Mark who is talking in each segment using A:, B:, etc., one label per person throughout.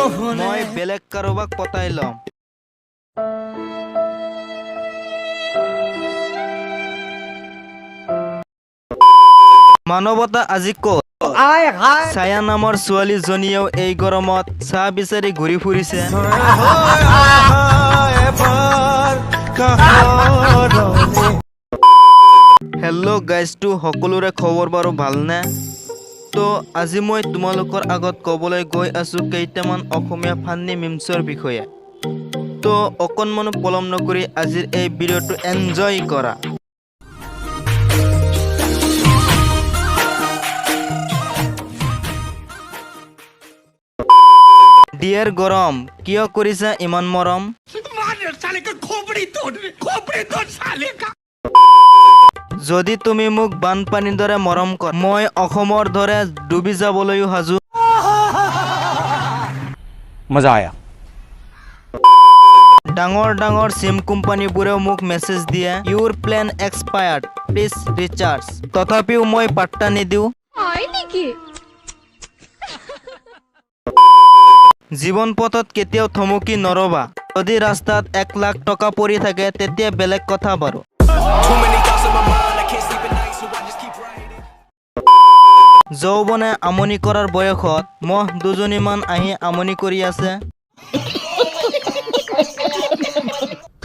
A: মই বেলেগ কাৰোবাক পতাই লম। মানৱতা আজি ক'ত? ছায়া নামৰ ছোৱালীজনীয়েও এই গৰমত চাহ বিচাৰি ঘূৰি ফুৰিছে। হেল্ল' গাইজটো সকলোৰে খবৰ বাৰু ভালনে? তো আজি মই তোমালোকৰ আগত ক'বলৈ গৈ আছো কেইটামান অসমীয়া ফান্নি মিমছৰ বিষয়ে। তো অকণমানো পলম নকৰি আজিৰ এই ভিডিঅ'টো এনজয় কৰা। ডিয়াৰ গৰম, কিয় কৰিছা ইমান মৰম? যদি তুমি মোক বানপানীৰ দৰে মৰম কৰা, মই অসমৰ দৰে ডুবি যাবলৈও সাজু।
B: মজা আয়া।
A: ডাঙৰ ডাঙৰ চিম কোম্পানীবোৰেও মোক মেছেজ দিয়ে, ইউৰ প্লেন এক্সপায়াৰ্ড, প্লিজ ৰিচাৰ্জ। তথাপিও মই পাত্তা নিদিওঁ। জীৱন পথত কেতিয়াও থমকি নৰবা। যদি ৰাস্তাত 1 লাখ টকা পৰি থাকে তেতিয়া বেলেগ কথা বাৰু। যৌৱনে আমনি কৰাৰ বয়সত মহ 2জনীমান আহি আমনি কৰি আছে।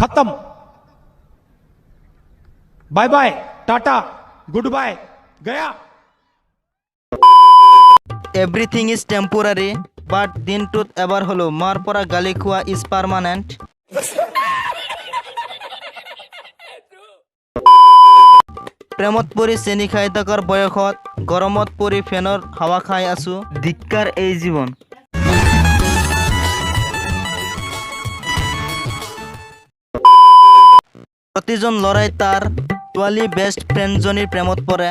B: खत्म। Bye bye, tata, goodbye, गया।
A: এভৰিথিং ইজ টেম্পোৰাৰী, বাট দিনটোত এবাৰ হলেও মাৰ পৰা গালি খোৱা ইজ পাৰ্মানেণ্ট। প্ৰেমত পৰি চেনি খাই থকাৰ বয়সত গৰমত পৰি ফেনৰ হাৱা খাই আছো। ধিক্কাৰ এই জীৱন। প্ৰতিজন ল'ৰাই তাৰ ছোৱালী বেষ্ট ফ্ৰেণ্ডজনীৰ প্ৰেমত পৰে।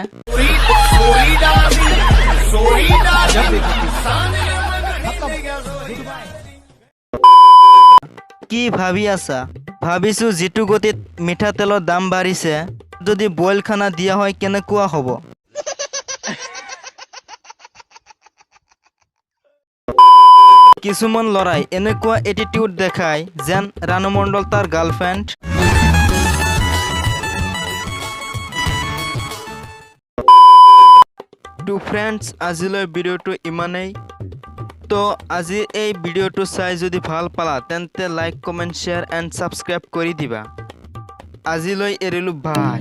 A: কি ভাবি আছা? ভাবিছো যিটো গতিত মিঠাতেলৰ দাম বাঢ়িছে, যদি বইল খানা দিয়া হয় কেনেকুৱা হ'ব? কিছুমান ল'ৰাই এনেকুৱা এটিটিউড দেখায় যেন ৰাণু মণ্ডল তাৰ গাৰ্লফ্ৰেণ্ড। টু ফ্ৰেণ্ডছ, আজিলৈ ভিডিঅ'টো ইমানেই। তো আজি এই ভিডিঅ'টো চাই যদি ভাল পালা তেন্তে like, comment, share and subscribe কৰি দিবা। আজিলৈ এৰিলোঁ, বাই।